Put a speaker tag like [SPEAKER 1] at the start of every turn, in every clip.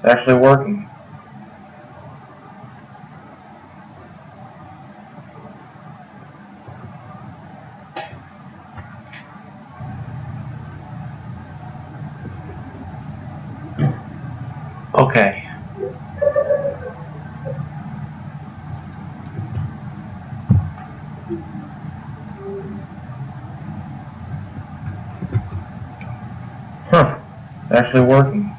[SPEAKER 1] actually working. Okay. Huh. It's actually working.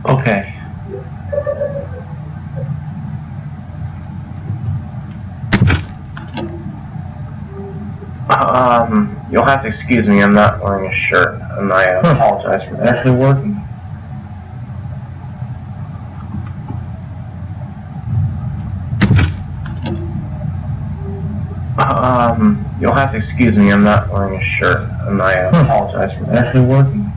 [SPEAKER 1] Okay. You'll have to excuse me, I'm not wearing a shirt, and I apologize for that. It's actually working. You'll have to excuse me, I'm not wearing a shirt, and I apologize for that. It's actually working.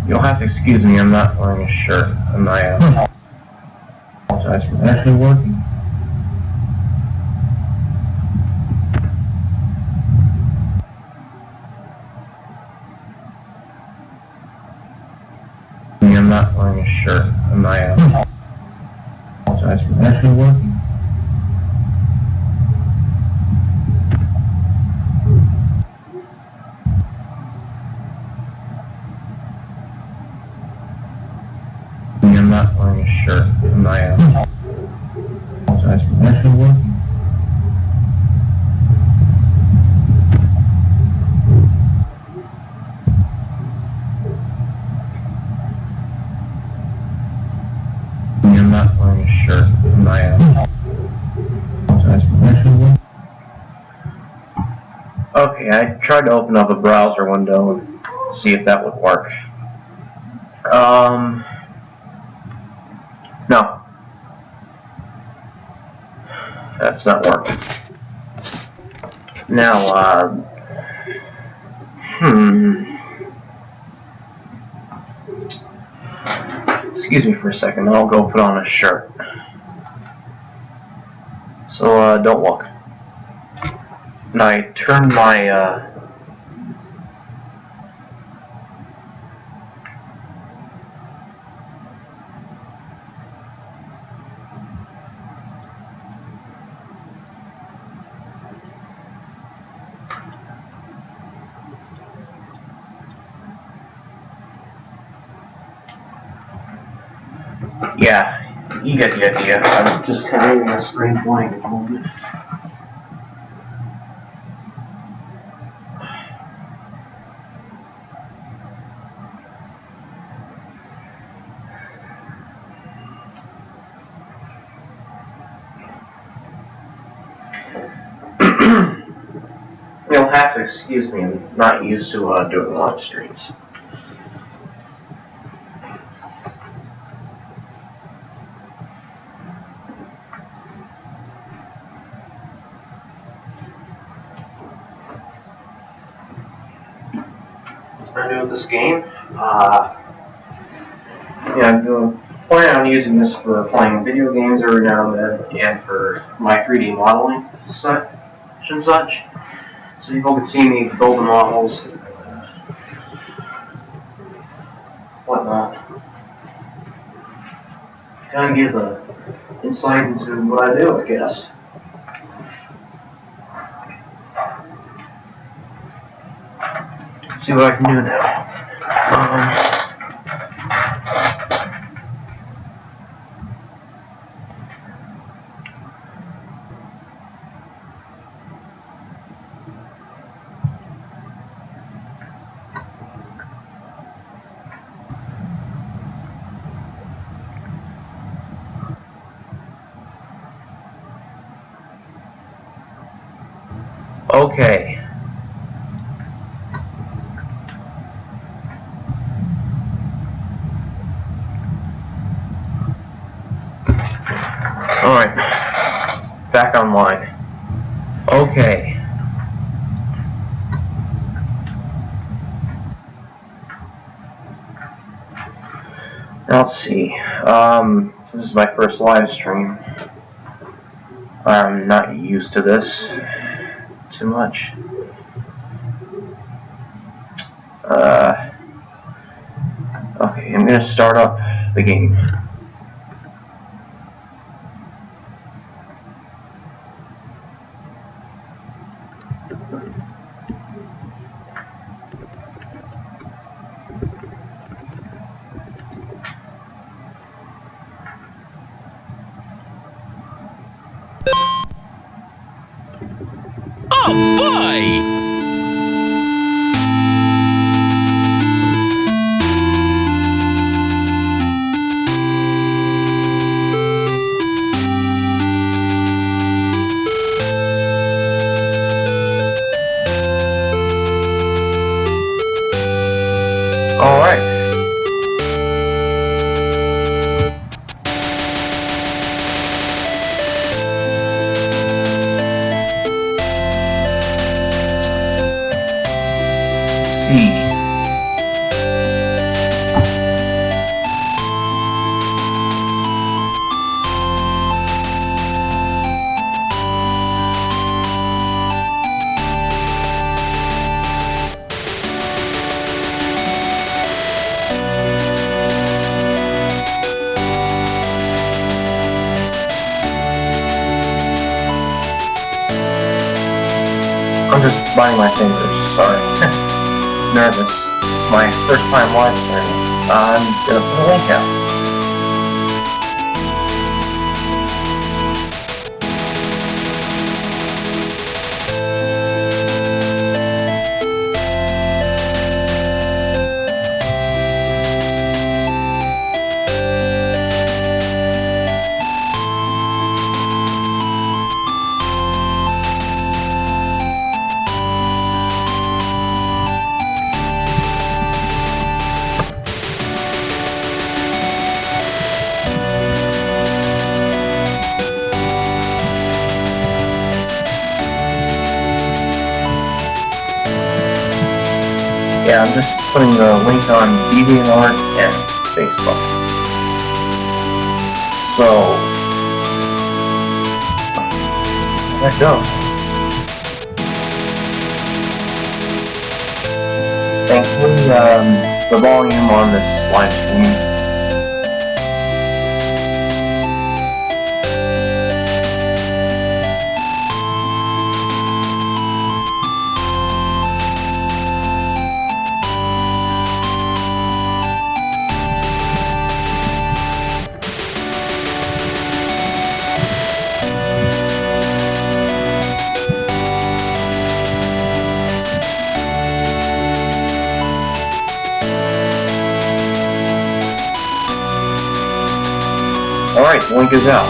[SPEAKER 1] You'll have to excuse me, I'm not wearing a shirt, and I apologize for that. It's actually working. I'm not wearing a shirt, and I apologize for that. It's actually working. I'm not wearing a shirt, and I apologize for that. It's actually working. I'm not wearing a shirt, and I apologize for that. It's actually working. Okay, I tried to open up a browser window and see if that would work. No. That's not working. Now, Excuse me for a second, I'll go put on a shirt. So, don't look. And I turned my, yeah, you get the idea. I'm just kind of in a screen blank at the moment. You'll have to excuse me, I'm not used to doing live streams. I'm doing this game. I'm planning on using this for playing video games every now and then, and for my 3D modeling such and such. So people can see me build the models and whatnot. Kind of give an insight into what I do, I guess. See what I can do now. Okay. Alright. Back online. Okay. Now, let's see. This is my first live stream. I'm not used to this too much. Okay, I'm gonna start up the game.
[SPEAKER 2] Oh boy!
[SPEAKER 1] Alright. See. I'm just biting my fingers, sorry. Nervous. It's my first time live streaming. I'm gonna put a link out. Yeah, I'm just putting the link on DeviantArt and Facebook. So, there it goes. Thankfully, the volume on this live stream Alright, the link is out.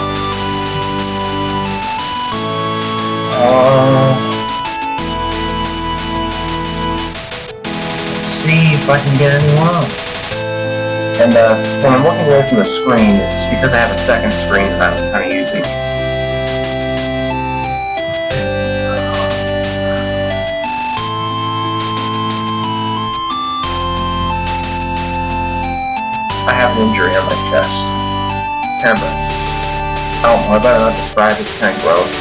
[SPEAKER 1] Let's see if I can get anyone on. And when I'm looking away from the screen, it's because I have a second screen that I'm kind of using. I have an injury on my chest. Kind of I don't know, I better not describe it, it's kind of gross.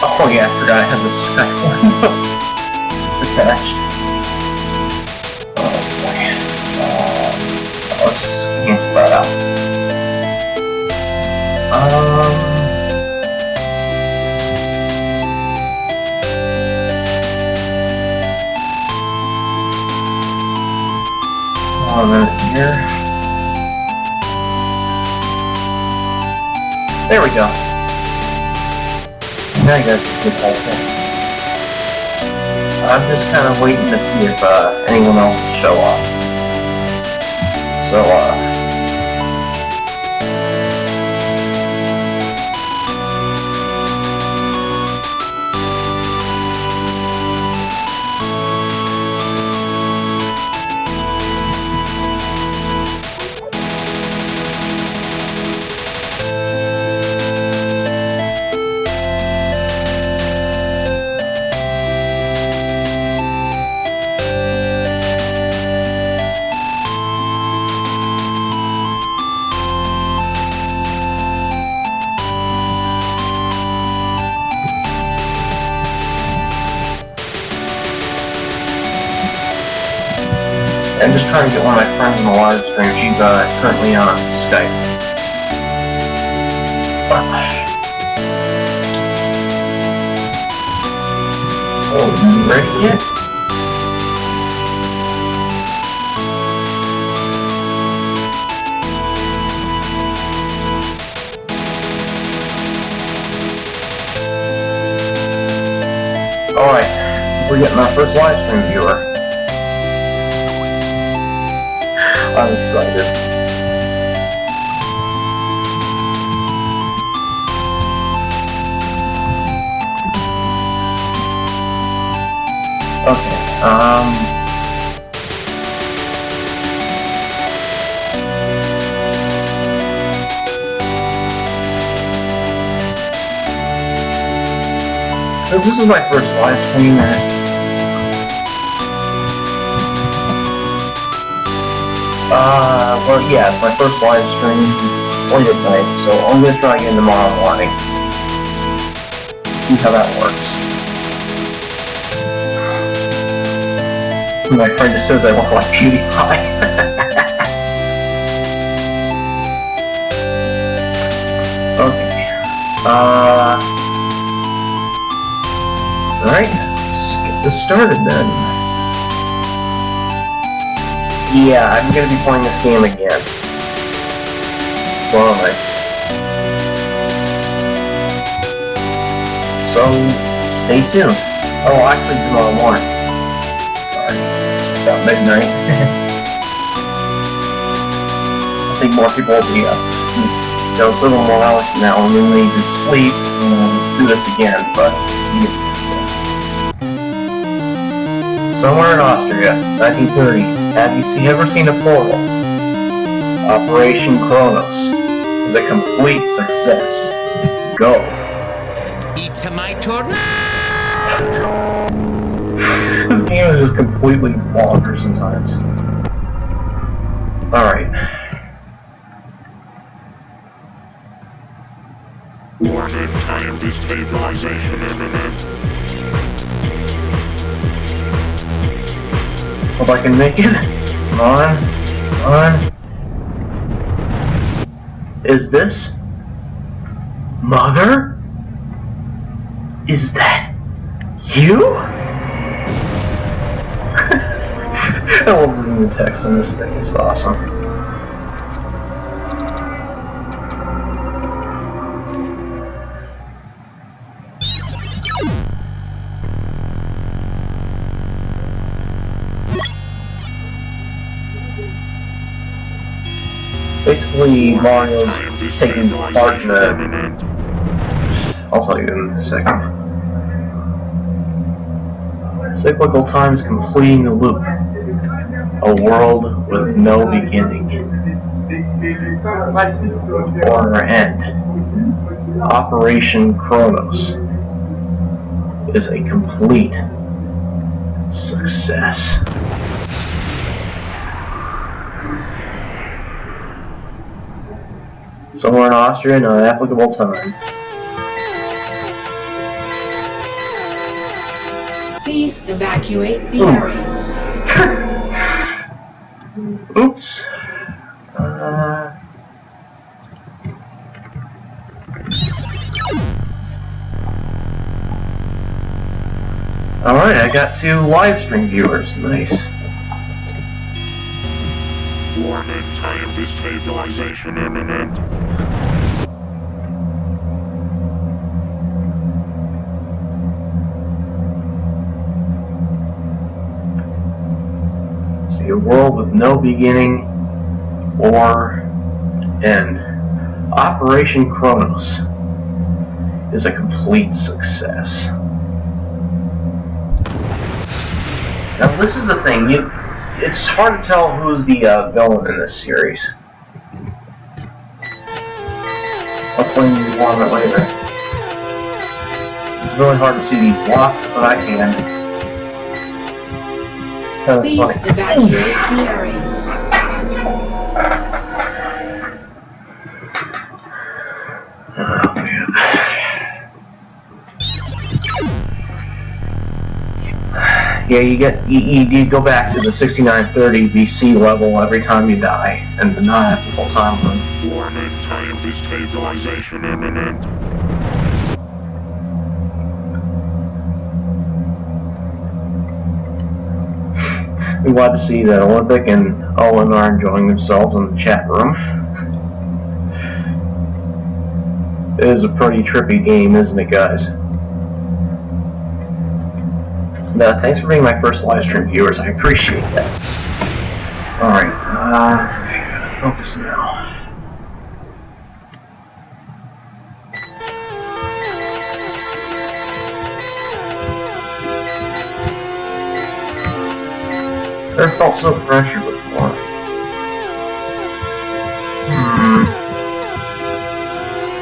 [SPEAKER 1] Oh yeah, I forgot I had the Skype window attached. Oh boy. Let's cancel that out. Here. There we go. Now you guys can see the whole thing. I'm just kind of waiting to see if anyone else will show up. So, trying to get one of my friends on the live stream. She's currently on Skype. Oh, you ready yet? Alright, we're getting our first live stream viewer. I'm excited. Okay, since this is my first live stream, well, yeah, it's my first live stream. It's late at night, so I'm gonna try again tomorrow morning. See how that works. My friend just says I look like PewDiePie. Okay. Alright, let's get this started then. Yeah, I'm gonna be playing this game again. Tomorrow night. So, stay tuned. Oh, actually tomorrow morning. Sorry, it's about midnight. I think more people will be up. It's a little more hours from now, and then they can sleep and do this again, but... Somewhere in Austria, 1930, have you ever seen a portal? Operation Kronos is a complete success. Go.
[SPEAKER 2] It's my turn.
[SPEAKER 1] This game is just completely bonkers sometimes. Alright.
[SPEAKER 3] Warning, time destabilization imminent.
[SPEAKER 1] Hope I can make it. Come on. Come on. Is this... Mother? Is that... you? I love reading the text on this thing. It's awesome. Basically, Mario's taking part in a... I'll tell you in a second. Cyclical times completing the loop. A world with no beginning. Or end. Operation Kronos is a complete success. Somewhere in Austria, not applicable time.
[SPEAKER 4] Please evacuate the area.
[SPEAKER 1] Oops. Alright, I got 2 live stream viewers. Nice.
[SPEAKER 3] Warning, time destabilization imminent.
[SPEAKER 1] See, a world with no beginning or end. Operation Kronos is a complete success. Now this is the thing, it's hard to tell who's the villain in this series. I'll explain more on that later. It's really hard to see these blocks, but I can.
[SPEAKER 4] Please evacuate the area.
[SPEAKER 1] Oh, man. Yeah, you go back to the 6930 BC level every time you die, and not have the full time run.
[SPEAKER 3] Warning, time destabilization imminent.
[SPEAKER 1] I'm glad to see that Olympic and Owen are enjoying themselves in the chat room. It is a pretty trippy game, isn't it, guys? Thanks for being my first live stream viewers. I appreciate that. Alright, okay, gotta focus now. Never felt so pressured before.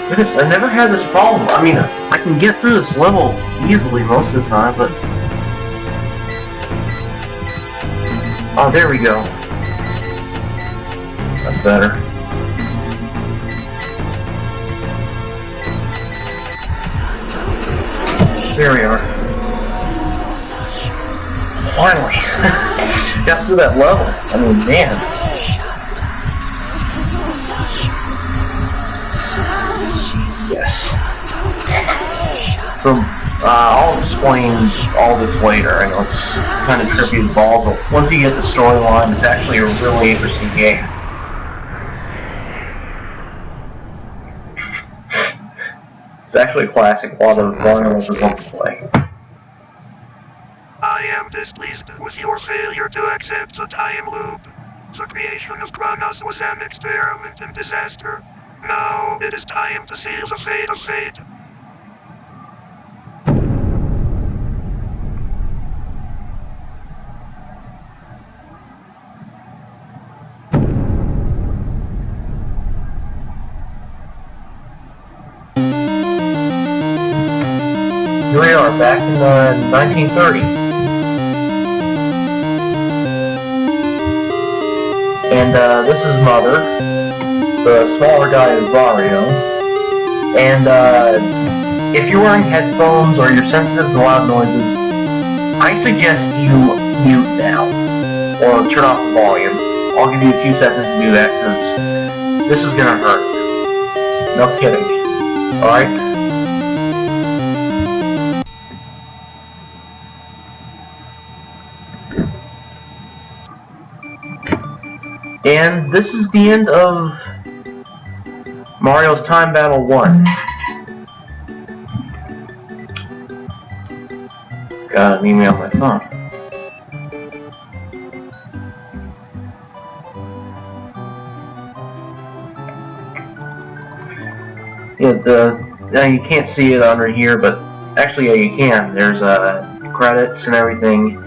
[SPEAKER 1] Goodness, I never had this problem. I mean, I can get through this level easily most of the time, but... Oh, there we go. That's better. There we are. Finally! Got through that level. I mean, man. Yes. So, I'll explain all this later. I know it's kind of trippy as balls, but once you get the storyline, it's actually a really interesting game. It's actually a classic. A lot of violence is on display.
[SPEAKER 3] I am displeased with your failure to accept the time loop. The creation of Kronos was an experiment in disaster. Now it is time to seal the fate of fate.
[SPEAKER 1] Here we are, back in 1930. And this is Mother. The smaller guy is Vario. And if you're wearing headphones or you're sensitive to loud noises, I suggest you mute now. Or turn off the volume. I'll give you a few seconds to do that, because this is gonna hurt. No kidding. Alright? And this is the end of Mario's Time Battle 1. Got an email on my phone. Yeah, you can't see it under here, but actually, yeah, you can. There's credits and everything.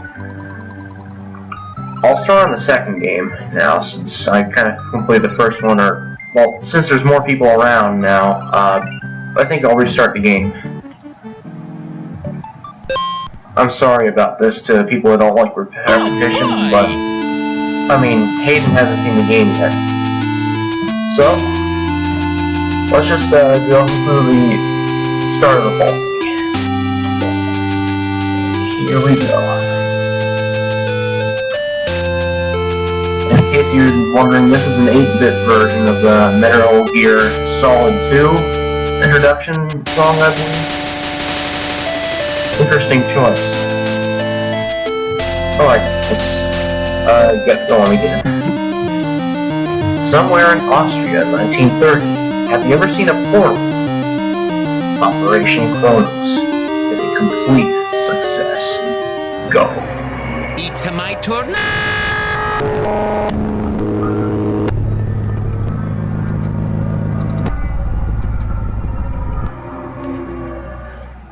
[SPEAKER 1] I'll start on the second game now, since I kind of completed the first one, or, well, since there's more people around now, I think I'll restart the game. I'm sorry about this to people that don't like repetition, but, I mean, Hayden hasn't seen the game yet. So, let's just go through the start of the whole thing. Here we go. In case you're wondering, this is an 8-bit version of the Metal Gear Solid 2 introduction song, I believe. Interesting choice. Alright, let's get going again. Somewhere in Austria, 1930. Have you ever seen a portal? Operation Kronos is a complete success. Go.
[SPEAKER 2] It's my turn now!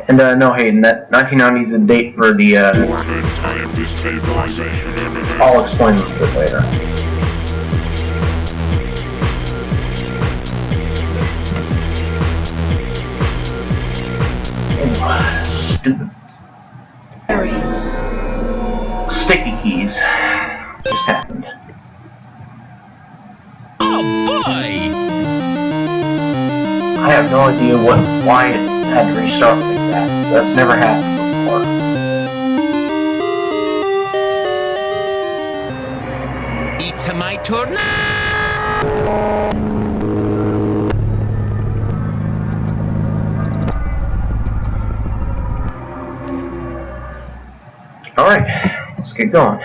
[SPEAKER 1] And no, Hayden, that 1990 is a date for the,
[SPEAKER 3] Warning, time destabilization imminent.
[SPEAKER 1] I'll explain this a bit later. Oh, stupid.
[SPEAKER 4] Area.
[SPEAKER 1] Sticky keys. Just happened.
[SPEAKER 2] Oh boy!
[SPEAKER 1] I have no idea why it had to restart like that. That's never happened before.
[SPEAKER 2] It's my turn now!
[SPEAKER 1] Alright, let's get going.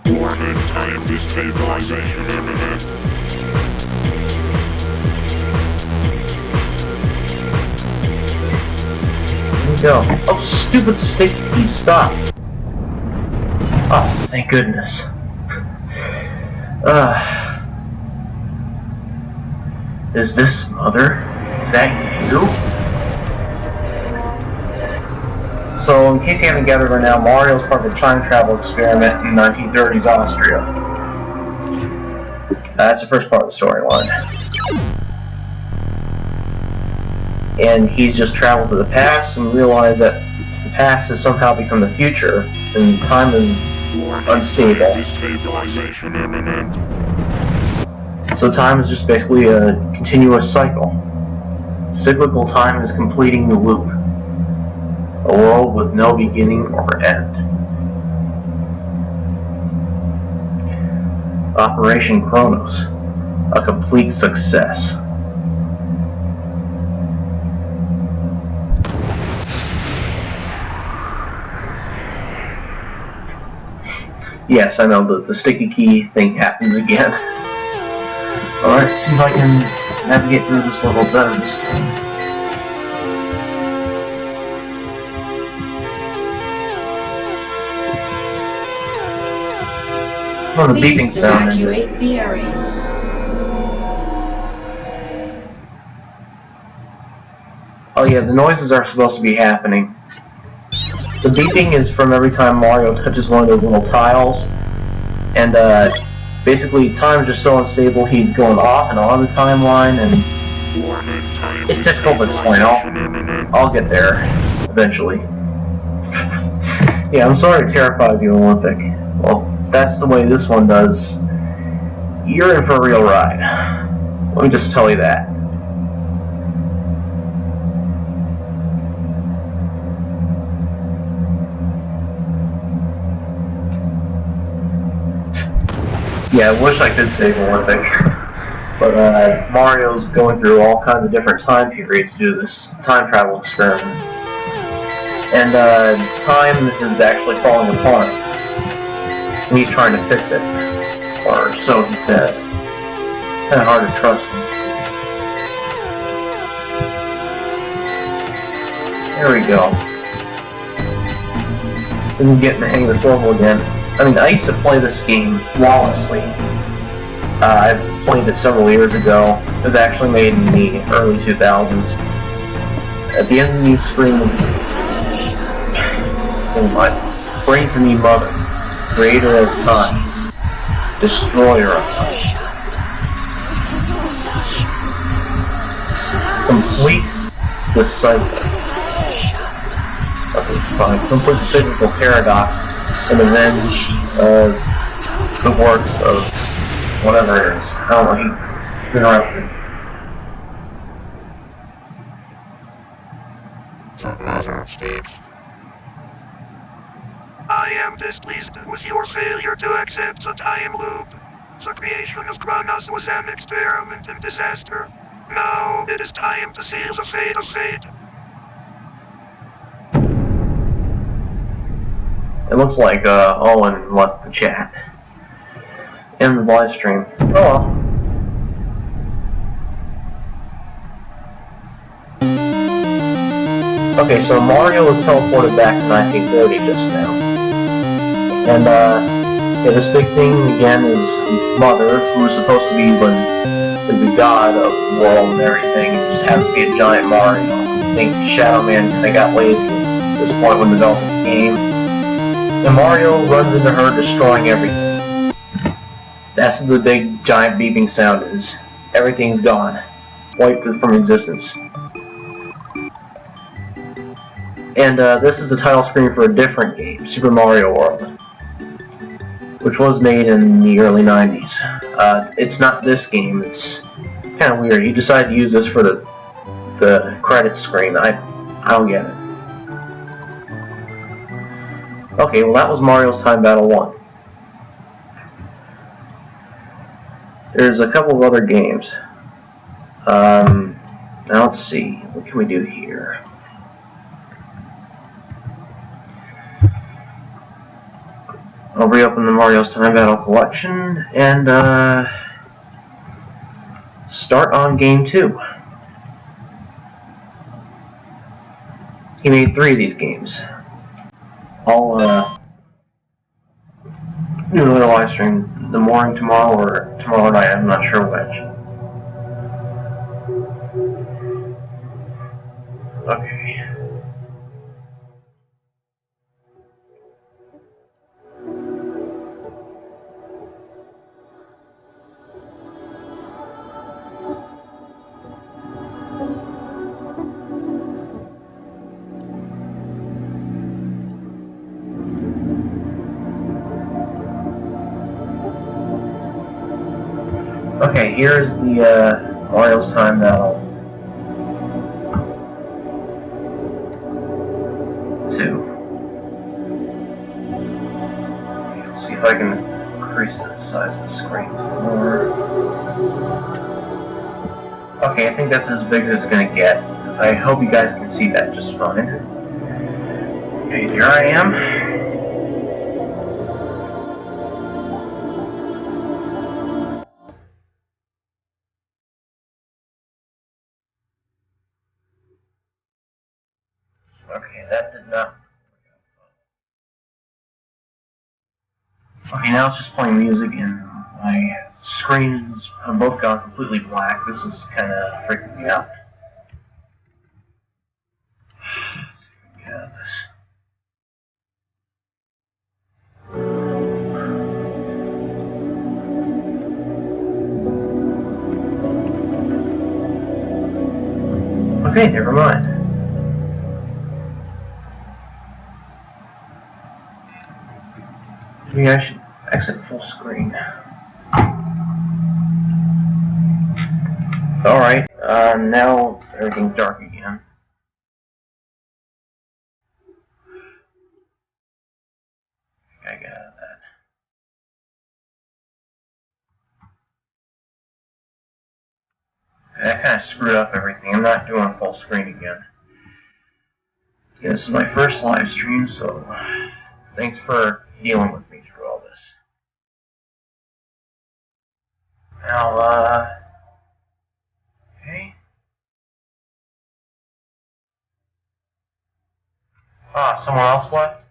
[SPEAKER 3] Warning, time destabilization imminent.
[SPEAKER 1] Here we go. Oh, stupid sticky, stop. Oh, thank goodness. Is this Mother? Is that you? So, in case you haven't gathered right now, Mario's part of a time travel experiment in 1930s Austria. That's the first part of the storyline. And he's just traveled to the past and realized that the past has somehow become the future, and time is unstable.
[SPEAKER 3] Destabilization imminent.
[SPEAKER 1] So time is just basically a continuous cycle. Cyclical time is completing the loop. A world with no beginning or end. Operation Chronos. A complete success. Yes, I know, the sticky key thing happens again. Alright, see if I can navigate through this level better this time. Oh, the beeping
[SPEAKER 4] Please
[SPEAKER 1] sound.
[SPEAKER 4] evacuate the area.
[SPEAKER 1] Oh yeah, the noises are supposed to be happening. The beeping is from every time Mario touches one of those little tiles. And basically time is just so unstable, he's going off and on the timeline, and it's difficult to explain. I'll get there eventually. Yeah, I'm sorry it terrifies you, Olympic. Well, that's the way this one does. You're in for a real ride. Let me just tell you that. Yeah, I wish I could save Olympic. But Mario's going through all kinds of different time periods to do this time travel experiment. And time is actually falling apart. And he's trying to fix it. Or so he says. Kinda hard to trust him. There we go. I'm getting the hang of this level again. I mean, I used to play this game flawlessly. I played it several years ago. It was actually made in the early 2000s. At the end of the screen, oh my, pray for me, Mother, creator of time, destroyer of time. Complete the cycle. Okay, fine. Complete the cyclical paradox and avenge the works of whatever it is. I don't know, he's interrupted.
[SPEAKER 3] I am displeased with your failure to accept the time loop. The creation of Kronos was an experiment in disaster. Now it is time to seal the fate of fate.
[SPEAKER 1] It looks like Owen left the chat. In the live stream. Oh well. Okay, so Mario was teleported back to 1930 just now. And yeah, this big thing again is Mother, who is supposed to be the god of the world and everything, and just happens to be a giant Mario. I think Shadowman kinda got lazy at this point when developing the game. And Mario runs into her, destroying everything. That's the big giant beeping sound is. Everything's gone. Wiped from existence. And this is the title screen for a different game, Super Mario World, which was made in the early 90s. It's not this game, it's kind of weird. You decided to use this for the credits screen. I don't get it. Okay, well that was Mario's Time Battle 1. There's a couple of other games. Now let's see. What can we do here? I'll reopen the Mario's Time Battle collection and start on game 2. He made 3 of these games. I'll do another live stream in the morning tomorrow or tomorrow night. I'm not sure which. Okay. Okay, here's the Mario's Time Battle 2. Let's see if I can increase the size of the screen some more. Okay, I think that's as big as it's going to get. I hope you guys can see that just fine. Okay, here I am. Okay, that did not... Okay, now it's just playing music and my screens have both gone completely black. This is kind of freaking me out. Yeah, this... Okay, never mind. Maybe I should exit full screen. Alright, now everything's dark again. I got out of that. That kind of screwed up everything. I'm not doing full screen again. Yeah, this is my first live stream, so thanks for dealing with me through all this. Now, okay. Ah, someone else left?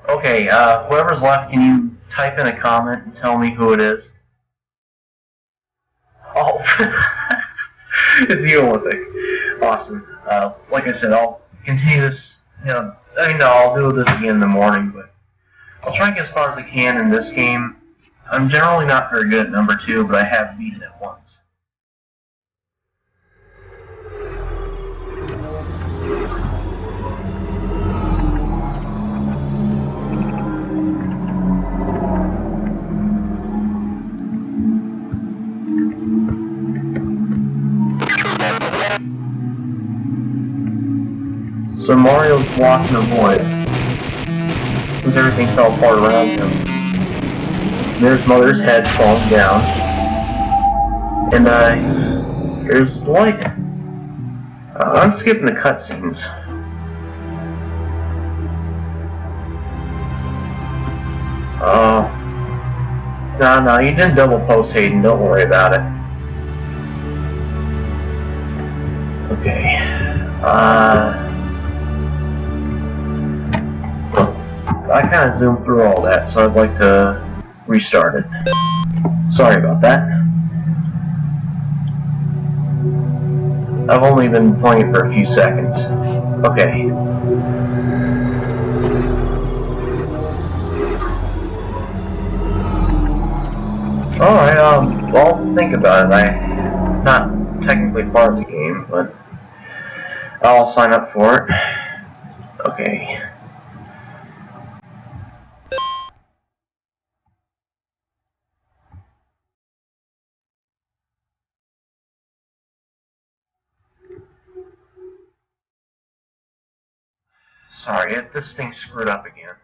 [SPEAKER 1] Okay, whoever's left, can you type in a comment and tell me who it is? Oh, it's Neolithic. Awesome. Like I said, I'll continue this, I'll do this again in the morning, but I'll try and get as far as I can in this game. I'm generally not very good at number 2, but I have beaten it once. So Mario's lost in a void, since everything fell apart around him. There's Mother's head falling down, and here's the light. I'm skipping the cutscenes. No, you didn't double post, Hayden. Don't worry about it. Okay. I kind of zoomed through all that, so I'd like to restart it. Sorry about that. I've only been playing it for a few seconds. Okay. Alright, I'll think about it. I'm not technically part of the game, but I'll sign up for it. Okay. Sorry, this thing screwed up again.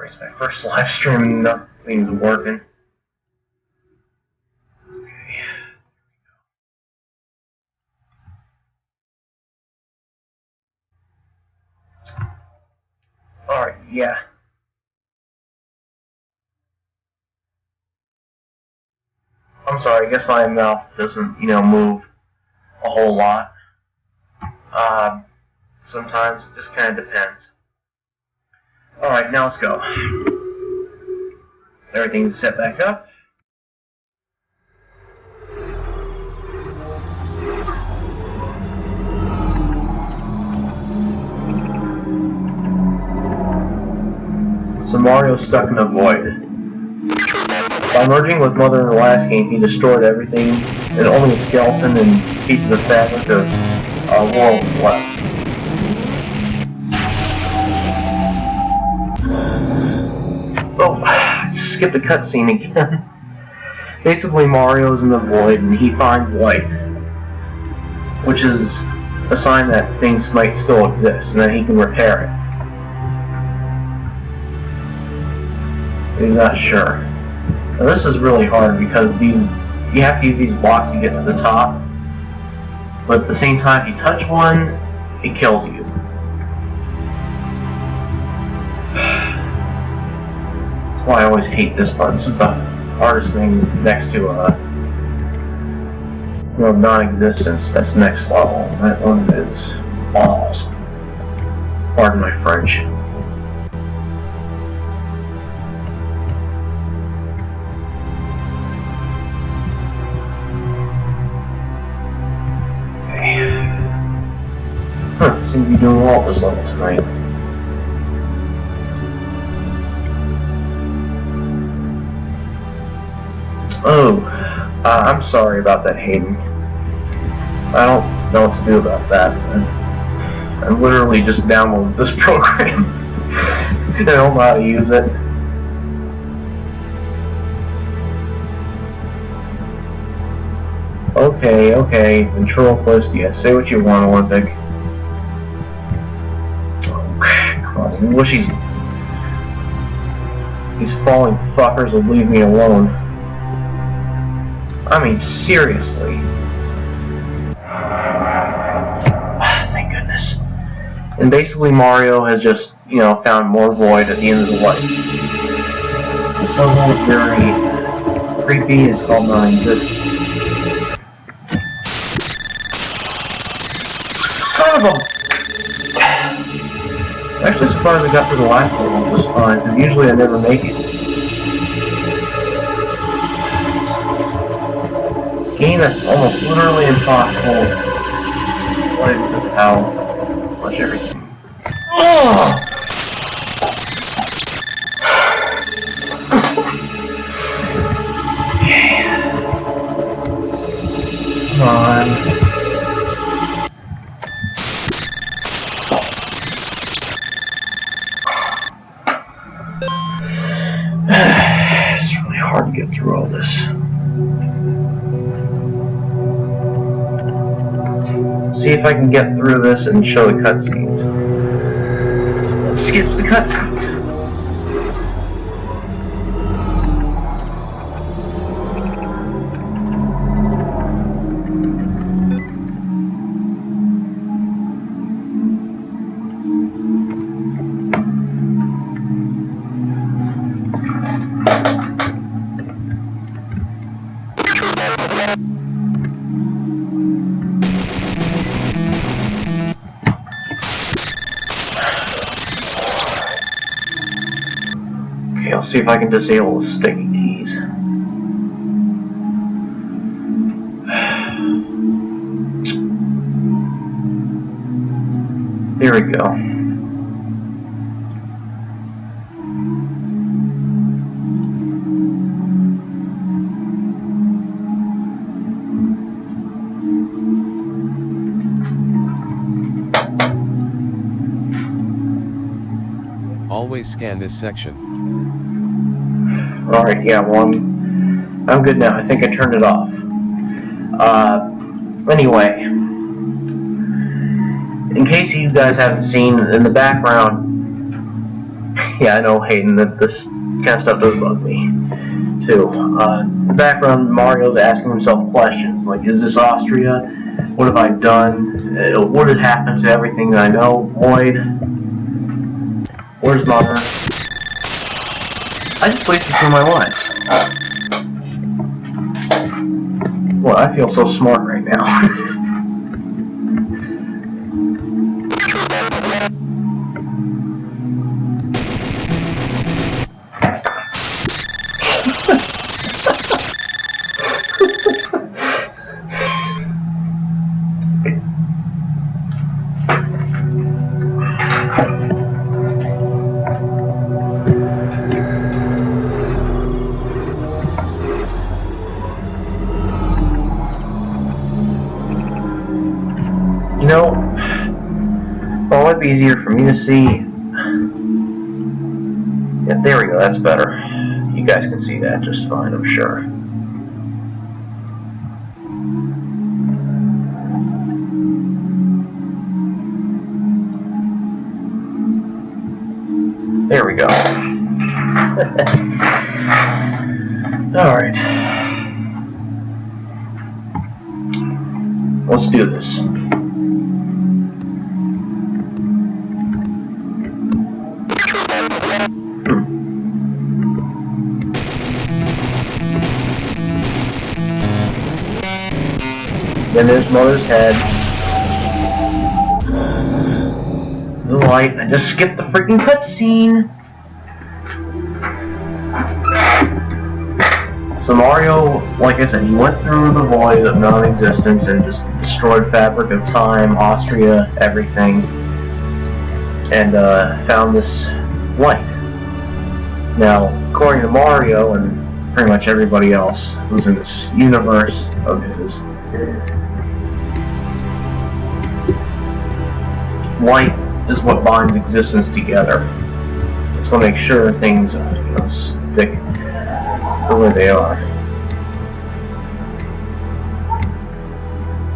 [SPEAKER 1] Sorry, it's my first live stream and nothing's working. Okay. Alright, yeah. I'm sorry, I guess my mouth doesn't, move a whole lot. Sometimes it just kind of depends. Alright, now let's go. Everything's set back up. So Mario's stuck in a void. By merging with Mother in the last game, he destroyed everything, and only a skeleton and pieces of fabric of world left. Oh, skip the cutscene again. Basically, Mario's in the void, and he finds light, which is a sign that things might still exist, and that he can repair it. He's not sure. Now, this is really hard because you have to use these blocks to get to the top, but at the same time, if you touch one, it kills you. That's why I always hate this part. This is the hardest thing next to non-existence. That's next level. That one is balls. Pardon my French. Seems to be doing well at this level tonight. Oh, I'm sorry about that, Hayden. I don't know what to do about that. I literally just downloaded this program. I don't know how to use it. Okay, control plus, yeah, say what you want, Olympic. I wish these falling fuckers would leave me alone. I mean, seriously. Thank goodness. And basically Mario has just, found more void at the end of the light. This level is very creepy. It's called non-existence. Son of a... Actually, so far as I got through the last level, it was fine, because usually I never make it. Game that's almost literally impossible. What is how much everything. Oh! Come on. It's really hard to get through all this. See if I can get through this and show the cutscenes. It skips the cutscenes. Okay, I'll see if I can disable the sticky keys. Here we go.
[SPEAKER 5] Always scan this section.
[SPEAKER 1] Alright, yeah, well, I'm good now. I think I turned it off. Anyway, in case you guys haven't seen, in the background, Yeah, I know, Hayden, that this kind of stuff does bug me, too. In the background, Mario's asking himself questions, like, is this Austria? What have I done? What has happened to everything that I know? Void? Where's Mother? I just wasted 2 of my lives. Well, I feel so smart right now. You know, well, it might be easier for me to see. Yeah, there we go, that's better. You guys can see that just fine, I'm sure. There we go. Alright. Let's do this. Then there's Mother's head. The light. I just skipped the freaking cutscene. So Mario, like I said, he went through the void of non-existence and just destroyed fabric of time, Austria, everything, and found this light. Now, according to Mario and pretty much everybody else who's in this universe of his, light is what binds existence together. It's going to make sure things stick the way they are.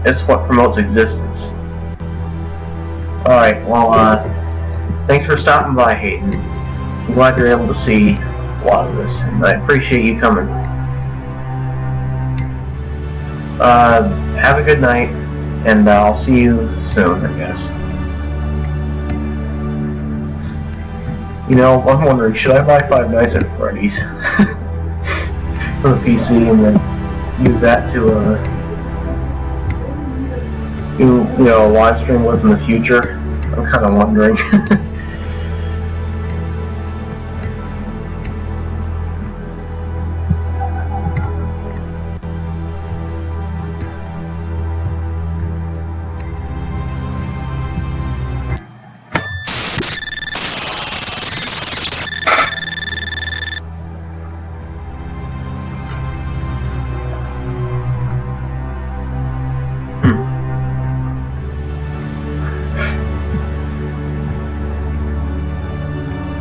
[SPEAKER 1] It's what promotes existence. Alright, well, thanks for stopping by, Hayden. I'm glad you're able to see a lot of this, and I appreciate you coming. Have a good night, and I'll see you soon, I guess. You know, I'm wondering, should I buy Five Nights at Freddy's for the PC and then use that to do a live stream with in the future? I'm kind of wondering.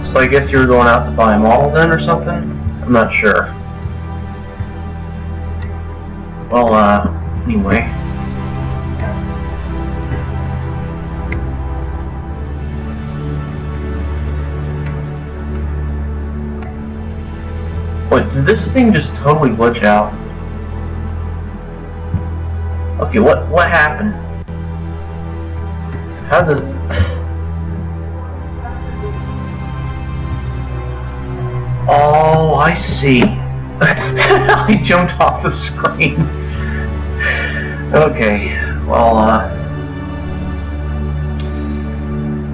[SPEAKER 1] So I guess you were going out to buy a model then or something? I'm not sure. Well, anyway. Wait, did this thing just totally glitch out? Okay, what happened? How did... Oh, I see. I jumped off the screen. Okay, well, I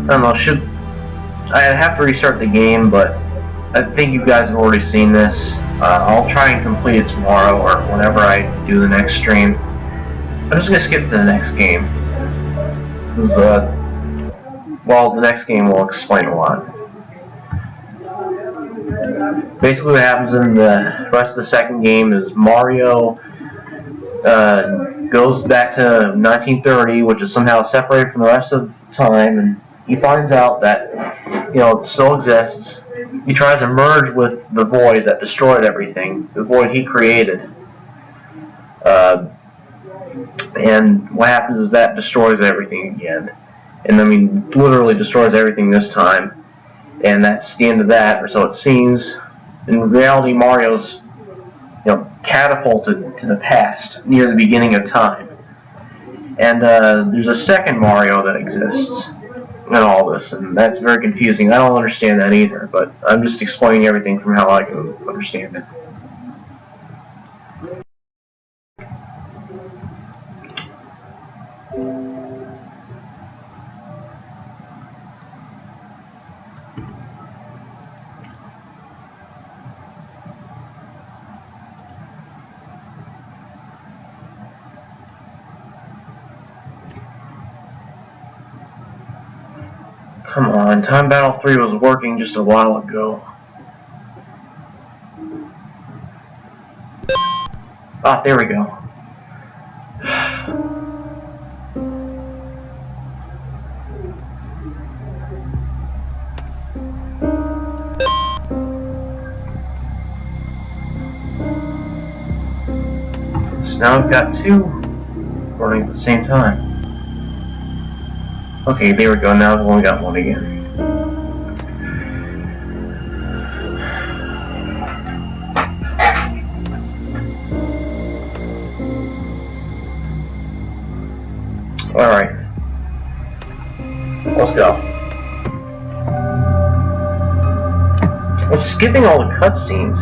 [SPEAKER 1] don't know, I'd have to restart the game, but I think you guys have already seen this. I'll try and complete it tomorrow or whenever I do the next stream. I'm just going to skip to the next game. Because, well, the next game will explain a lot. Basically what happens in the rest of the second game is Mario goes back to 1930, which is somehow separated from the rest of time, and he finds out that, it still exists. He tries to merge with the void that destroyed everything, the void he created. And what happens is that destroys everything again. And I mean, literally destroys everything this time. And that's the end of that, or so it seems. In reality, Mario's, catapulted to the past, near the beginning of time. And there's a second Mario that exists in all this, and that's very confusing. I don't understand that either, but I'm just explaining everything from how I can understand it. Come on, Time Battle 3 was working just a while ago. Ah, there we go. So now I've got two running at the same time. Okay, there we go, now I've only got one again. Alright. Let's go. It's skipping all the cutscenes.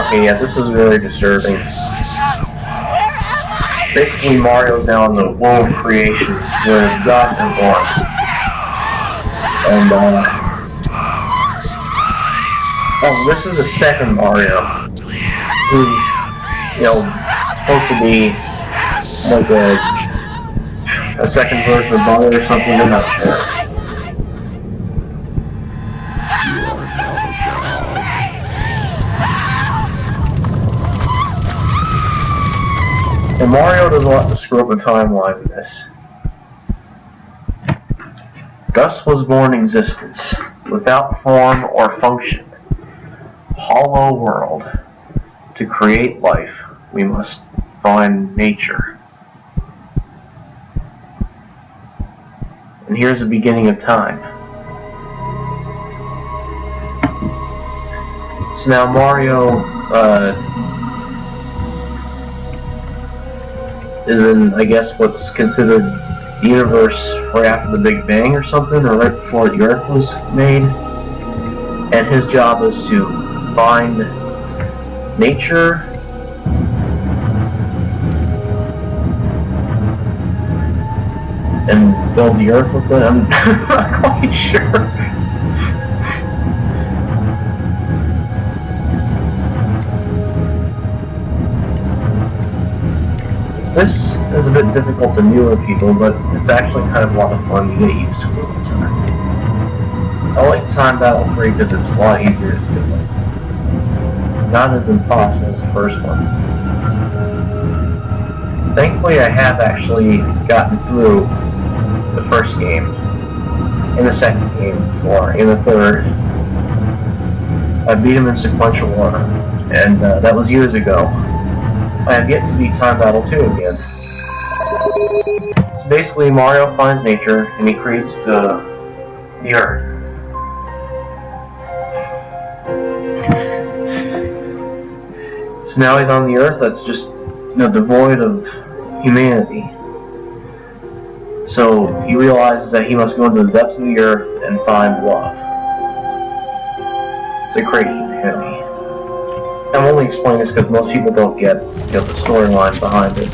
[SPEAKER 1] Okay, yeah, this is really disturbing. Basically, Mario's now in the womb of creation, where gods are born. And, oh, this is the second Mario, who's, supposed to be like a second version of Mario or something, I'm not sure. And Mario doesn't want to screw up a timeline in this. Thus was born existence, without form or function. Hollow world. To create life, we must find nature. And here's the beginning of time. So now Mario, is in, I guess, what's considered the universe right after the Big Bang or something, or right before the Earth was made. And his job is to find nature and build the Earth with it. I'm not quite sure. This is a bit difficult to newer people, but it's actually kind of a lot of fun to get used to over time. I like Time Battle 3 because it's a lot easier to do with. Not as impossible as the first one. Thankfully, I have actually gotten through the first game, in the second game before, in the third. I beat him in sequential order, and that was years ago. I have yet to beat Time Battle 2 again. So basically, Mario finds nature, and he creates the Earth. So now he's on the Earth that's just, devoid of humanity. So he realizes that he must go into the depths of the Earth and find love. To create humanity. I'm only explaining this because most people don't get, the storyline behind it.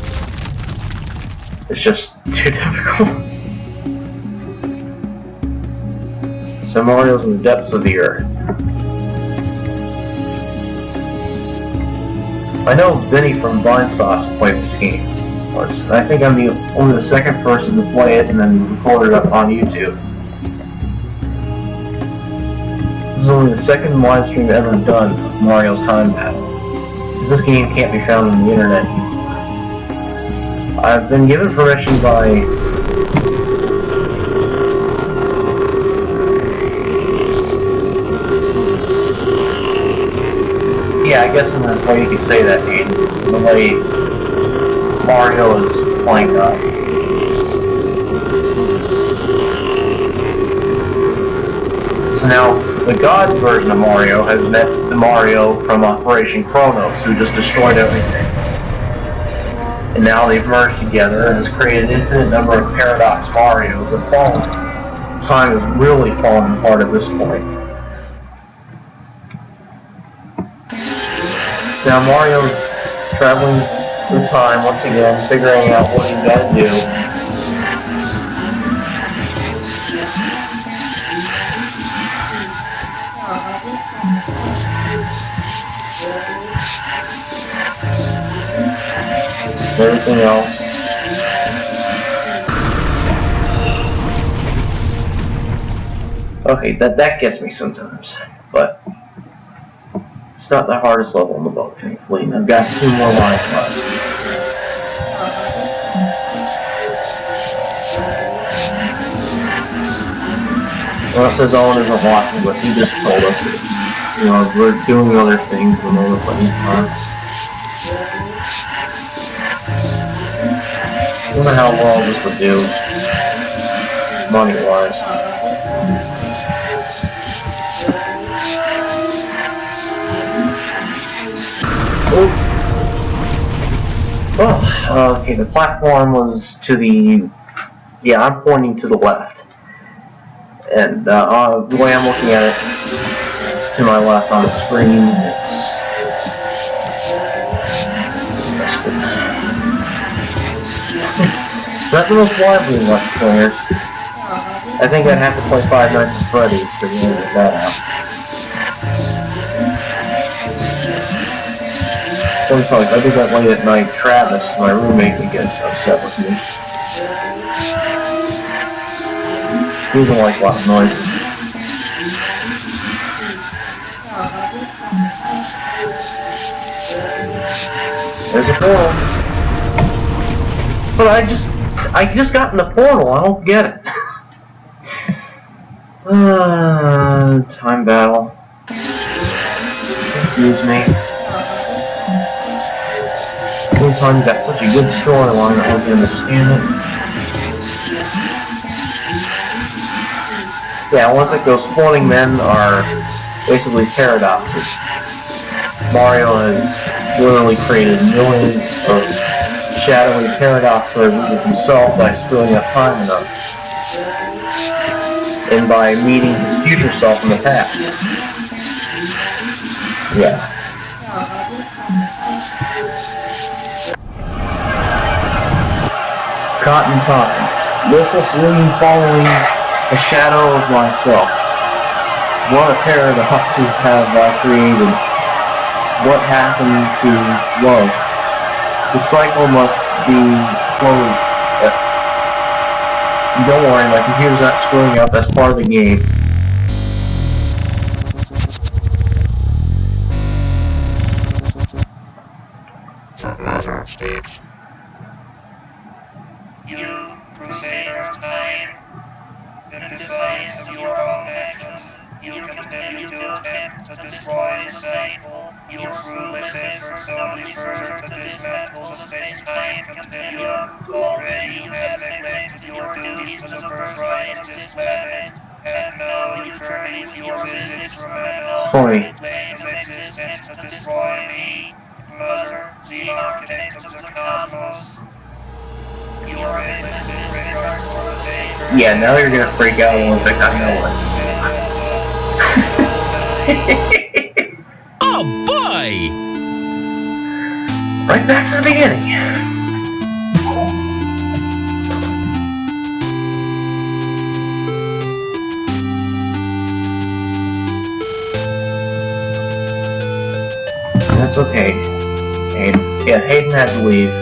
[SPEAKER 1] It's just too difficult. So Mario's in the depths of the Earth. I know Vinny from Vine Sauce played this game once, and I think I'm only the second person to play it and then record it up on YouTube. This is only the second live stream ever done of Mario's Time Battle, because this game can't be found on the internet anymore. I've been given permission by yeah, I guess in the way you could say that, Aiden. The way Mario is playing So now, the God version of Mario has met the Mario from Operation Chronos, who just destroyed everything. And now they've merged together and has created an infinite number of Paradox Marios and fallen. Time has really fallen apart at this point. So now Mario's traveling through time once again, figuring out what he's got to do. Everything else. Okay, that gets me sometimes, but it's not the hardest level in the book, thankfully, and I've got 2 more lines left. Well, it says Owen isn't watching, but he just told us that, you know, we're doing other things when we're playing time. I don't know how well this would do, money-wise. Oh, okay, the platform was to the... Yeah, I'm pointing to the left. And the way I'm looking at it, it's to my left on the screen. It's not the most lively in Let's Players. I think I'd have to play Five Nights at Freddy's to really get that out. Sometimes I do that late at night. Travis, my roommate, would get upset with me. He doesn't like loud noises. There's a portal. But I just got in the portal. I don't get it. Time battle. Excuse me. Anytime you got such a good storyline, I don't understand it. Yeah, once it goes, floating men are basically paradoxes. Mario has literally created millions of shadowy paradox versions of himself by screwing up time enough. And by meeting his future self in the past. Yeah. Caught in time. Listlessly following the shadow of myself. What a paradoxes have I created. What happened to love? The cycle must be closed. Don't worry, my computer's not screwing up, that's part of the game.
[SPEAKER 3] You, crusader of time, in defiance of your own actions, you continue to attempt to destroy the cycle. Your fruitless efforts only further to dismantle the space-time continuum. Already you have neglected your duties as a birthright of this planet, and now you crave your visit from an alternate plane of existence to destroy me, Mother, the architect of the cosmos. Your endless disregard for the favor.
[SPEAKER 1] Yeah, now you're gonna freak out a little bit, I know it.
[SPEAKER 2] Oh boy!
[SPEAKER 1] Right back to the beginning. That's okay. Hayden had to leave.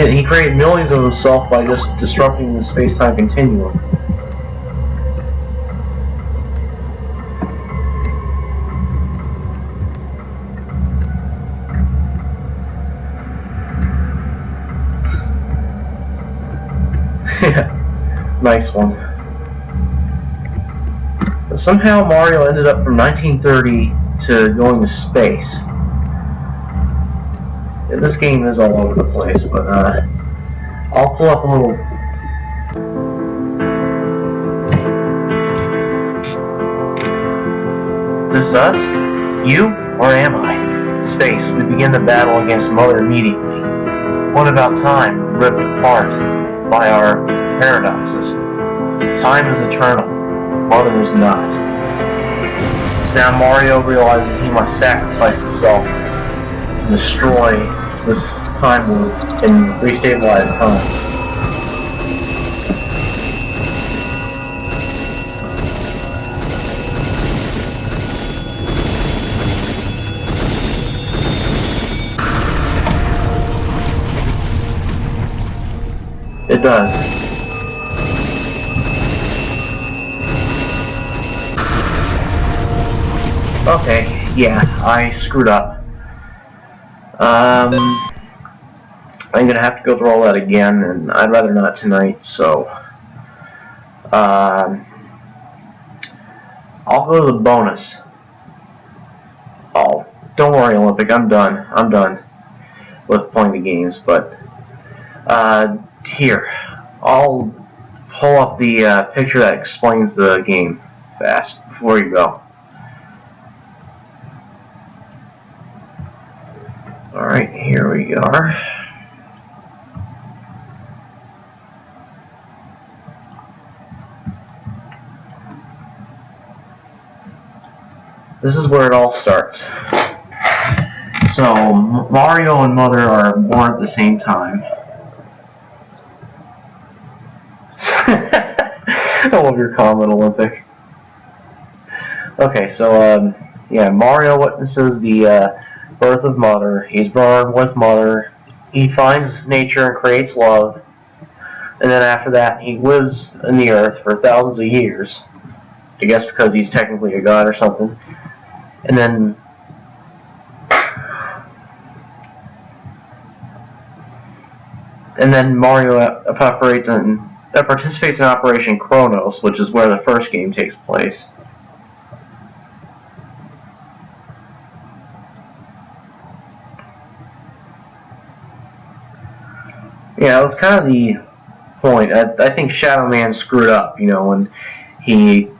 [SPEAKER 1] He created millions of himself by just disrupting the space-time continuum. Nice one. But somehow Mario ended up from 1930 to going to space. And this game is all over the place, but I'll pull up a little. Is this us? You? Or am I? Space. We begin the battle against Mother immediately. What about time, ripped apart by our paradoxes? Time is eternal. Mother is not. So now Mario realizes he must sacrifice himself to destroy this time loop and restabilize time. It does. Okay, yeah, I screwed up. I'm gonna have to go through all that again, and I'd rather not tonight, so I'll go to the bonus. Oh, don't worry, Olympic, I'm done with playing the games, but here, I'll pull up the picture that explains the game fast before you go. Alright, here we are. This is where it all starts. So, Mario and Mother are born at the same time. I love your comment, Olympic. Okay, so, yeah, Mario witnesses the birth of Mother. He's born with Mother. He finds nature and creates love. And then after that, he lives in the earth for thousands of years. I guess because he's technically a god or something. And then Mario participates in Operation Kronos, which is where the first game takes place. Yeah, that was kind of the point. I think Shadowman screwed up, when he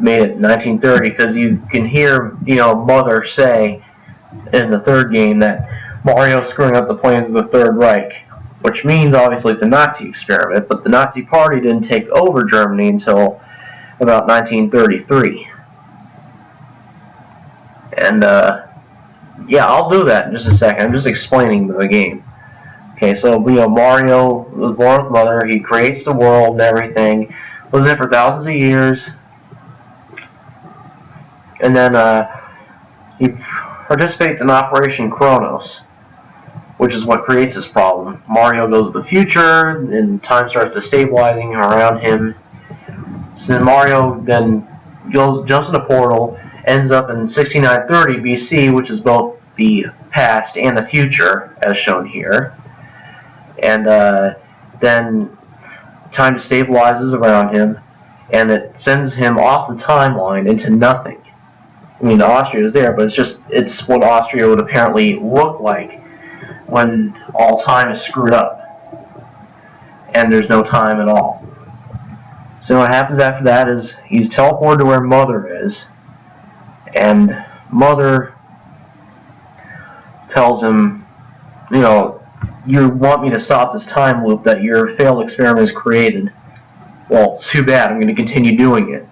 [SPEAKER 1] made it in 1930, because you can hear, Mother say in the third game that Mario's screwing up the plans of the Third Reich, which means obviously it's a Nazi experiment, but the Nazi Party didn't take over Germany until about 1933. And, yeah, I'll do that in just a second. I'm just explaining the game. Okay, so, Mario was born with Mother, he creates the world and everything, lives in it for thousands of years, and then, he participates in Operation Kronos, which is what creates this problem. Mario goes to the future, and time starts destabilizing around him. So then Mario then jumps in a portal, ends up in 6930 BC, which is both the past and the future, as shown here. And then time destabilizes around him, and it sends him off the timeline into nothing. I mean, Austria is there, but it's what Austria would apparently look like when all time is screwed up and there's no time at all. So what happens after that is he's teleported to where Mother is, and Mother tells him, you want me to stop this time loop that your failed experiment has created. Well, too bad, I'm going to continue doing it.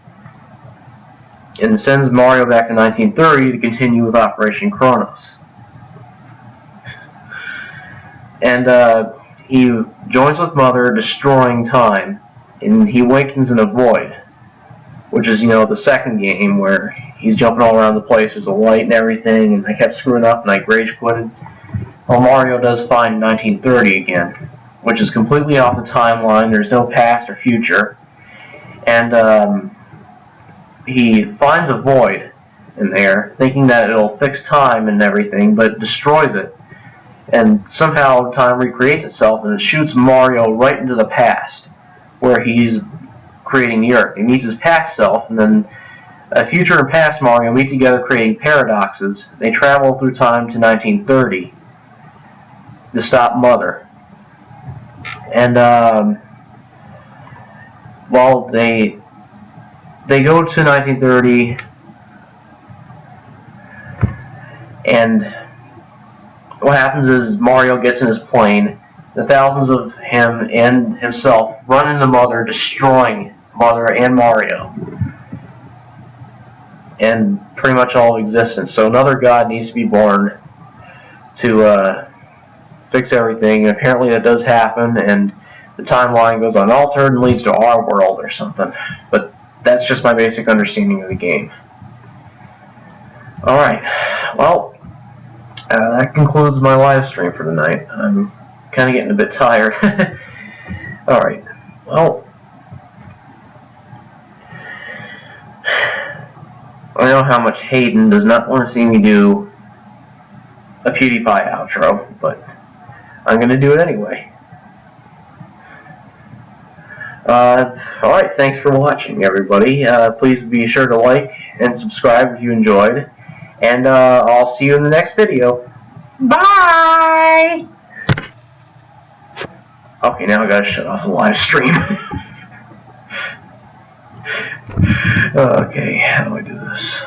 [SPEAKER 1] And sends Mario back to 1930 to continue with Operation Kronos. And he joins with Mother, destroying time, and he awakens in a void, which is, the second game where he's jumping all around the place, there's a light and everything, and I kept screwing up and I rage quitted. Well, Mario does find 1930 again, which is completely off the timeline, there's no past or future, and he finds a void in there, thinking that it'll fix time and everything, but it destroys it. And somehow time recreates itself, and it shoots Mario right into the past, where he's creating the Earth. He meets his past self, and then A future and past Mario meet together creating paradoxes. They travel through time to 1930 to stop Mother. And well, they go to 1930, and what happens is Mario gets in his plane. The thousands of him and himself run into Mother, destroying Mother and Mario, and pretty much all of existence. So another god needs to be born to fix everything. And apparently that does happen, and the timeline goes unaltered and leads to our world or something. But that's just my basic understanding of the game. Alright, well, that concludes my live stream for tonight. I'm kind of getting a bit tired. Alright, well, I know how much Hayden does not want to see me do a PewDiePie outro, but I'm going to do it anyway. Alright, thanks for watching, everybody. Please be sure to like and subscribe if you enjoyed. And I'll see you in the next video. Bye! Okay, now I gotta shut off the live stream. Okay, how do I do this?